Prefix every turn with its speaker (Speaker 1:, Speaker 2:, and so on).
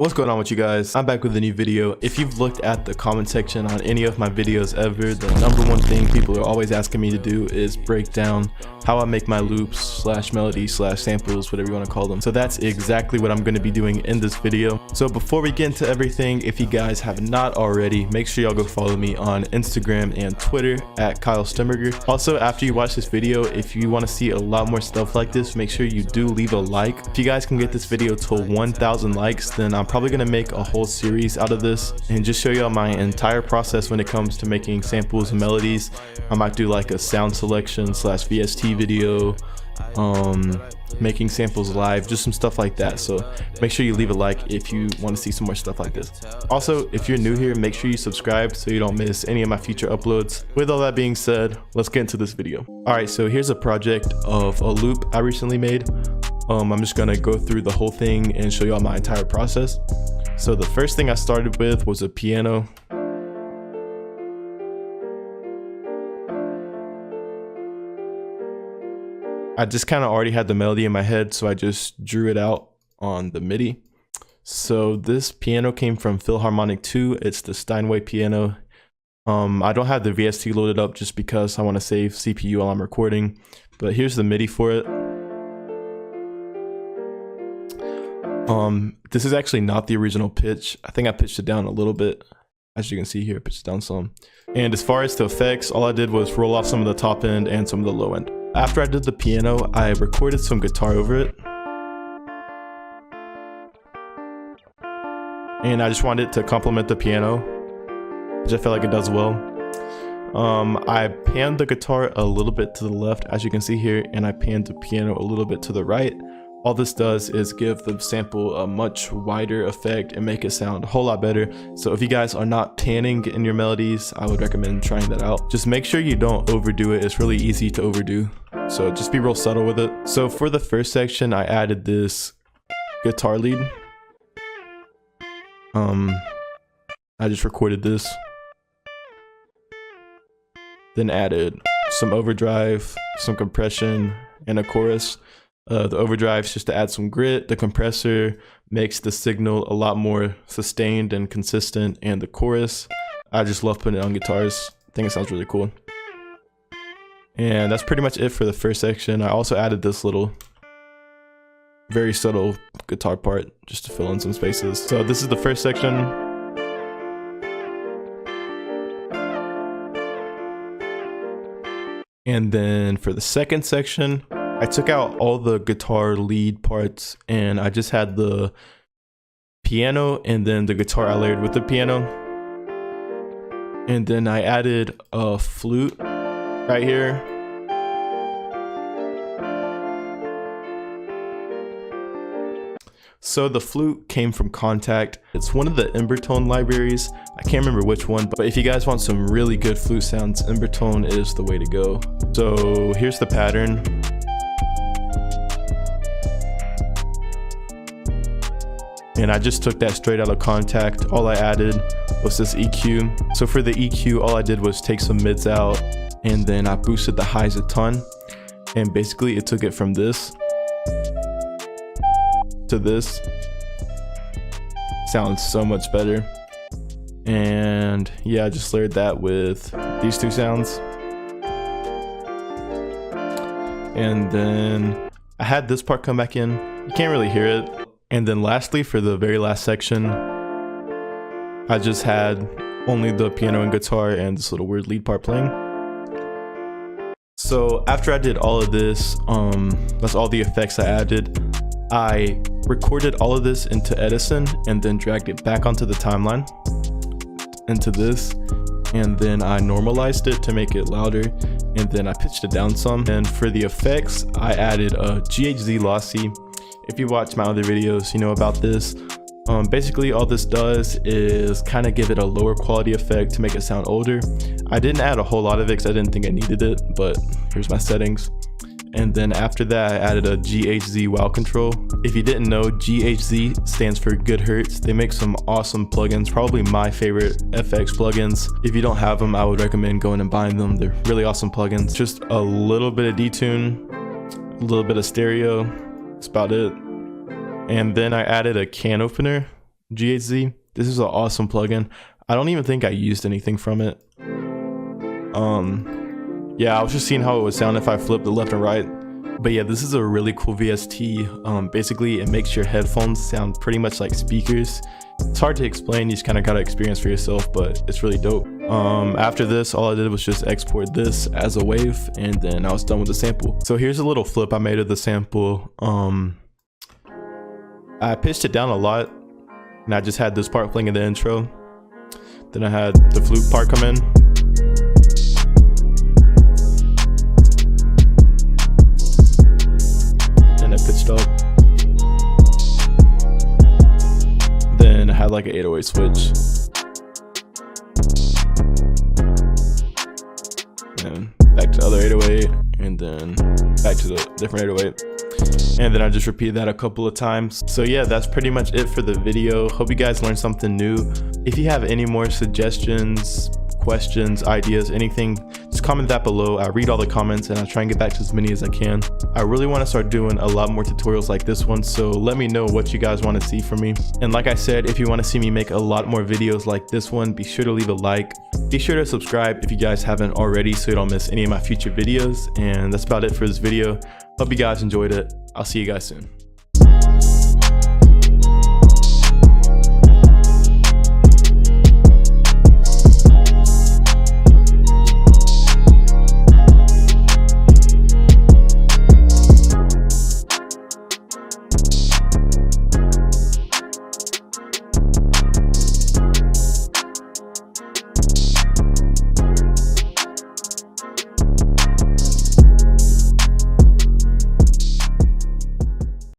Speaker 1: What's going on with you guys? I'm back with a new video. If you've looked at the comment section on any of my videos ever, the number one thing people are always asking me to do is break down how I make my loops slash melodies slash samples, whatever you want to call them. So that's exactly what I'm going to be doing in this video. So before we get into everything, if you guys have not already, make sure y'all go follow me on Instagram and Twitter at Kyle Stemberger. Also, after you watch this video, if you want to see a lot more stuff like this, make sure you do leave a like. If you guys can get this video to 1,000 likes, then I'm probably gonna make a whole series out of this and just show y'all my entire process when it comes to making samples and melodies. I might do like a sound selection slash VST video, making samples live, just some stuff like that. So make sure you leave a like if you want to see some more stuff like this. Also, if you're new here, make sure you subscribe so you don't miss any of my future uploads. With all that being said, let's get into this video. All right, so here's a project of a loop I recently made. I'm just gonna go through the whole thing and show y'all my entire process. So the first thing I started with was a piano. I just kind of already had the melody in my head, so I just drew it out on the MIDI. So this piano came from Philharmonic 2. It's the Steinway piano. I don't have the VST loaded up just because I want to save CPU while I'm recording, but here's the MIDI for it. This is actually not the original pitch. I think I pitched it down a little bit. As you can see here, I pitched it down some. And as far as the effects, all I did was roll off some of the top end and some of the low end. After I did the piano, I recorded some guitar over it. And I just wanted it to complement the piano, which I feel like it does well. I panned the guitar a little bit to the left, as you can see here, and I panned the piano a little bit to the right. All this does is give the sample a much wider effect and make it sound a whole lot better. So if you guys are not panning in your melodies, I would recommend trying that out. Just make sure you don't overdo it. It's really easy to overdo. So just be real subtle with it. So for the first section, I added this guitar lead. I just recorded this. Then added some overdrive, some compression, and a chorus. The overdrive is just to add some grit. The compressor makes the signal a lot more sustained and consistent. And the chorus, I just love putting it on guitars. I think it sounds really cool. And that's pretty much it for the first section. I also added this little, very subtle guitar part just to fill in some spaces. So this is the first section. And then for the second section, I took out all the guitar lead parts and I just had the piano and then the guitar I layered with the piano. And then I added a flute right here. So the flute came from Contact. It's one of the Embertone libraries. I can't remember which one, but if you guys want some really good flute sounds, Embertone is the way to go. So here's the pattern. And I just took that straight out of Contact. All I added was this EQ. So for the EQ, all I did was take some mids out and then I boosted the highs a ton. And basically it took it from this to this. Sounds so much better. And yeah, I just layered that with these two sounds. And then I had this part come back in. You can't really hear it. And then lastly, for the very last section, I just had only the piano and guitar and this little weird lead part playing. So after I did all of this, that's all the effects I added. I recorded all of this into Edison and then dragged it back onto the timeline, into this. And then I normalized it to make it louder. And then I pitched it down some. And for the effects, I added a GHZ Lossy. If you watch my other videos, you know about this. Basically all this does is kind of give it a lower quality effect to make it sound older. I didn't add a whole lot of it because I didn't think I needed it, but here's my settings. And then after that, I added a GHZ wow control. If you didn't know, GHZ stands for Good Hertz. They make some awesome plugins, probably my favorite FX plugins. If you don't have them, I would recommend going and buying them. They're really awesome plugins. Just a little bit of detune, a little bit of stereo. That's about it. And then I added a can opener GHZ. This is an awesome plugin. I don't even think I used anything from it. Yeah, I was just seeing how it would sound if I flipped the left and right. But yeah, this is a really cool VST. Basically, it makes your headphones sound pretty much like speakers. It's hard to explain, you just kind of gotta experience for yourself, but it's really dope. After this, all I did was just export this as a wave, and then I was done with the sample. So here's a little flip I made of the sample. I pitched it down a lot, and I just had this part playing in the intro. Then I had the flute part come in. And it pitched up. Then I had like an 808 switch. And back to the other 808, and then back to the different 808. And then I just repeated that a couple of times. So yeah, that's pretty much it for the video. Hope you guys learned something new. If you have any more suggestions, questions, ideas, anything, just comment that below. I read all the comments and I try and get back to as many as I can. I really want to start doing a lot more tutorials like this one, so let me know what you guys want to see from me. And like I said, if you want to see me make a lot more videos like this one, be sure to leave a like. Be sure to subscribe if you guys haven't already so you don't miss any of my future videos. And that's about it for this video. Hope you guys enjoyed it. I'll see you guys soon.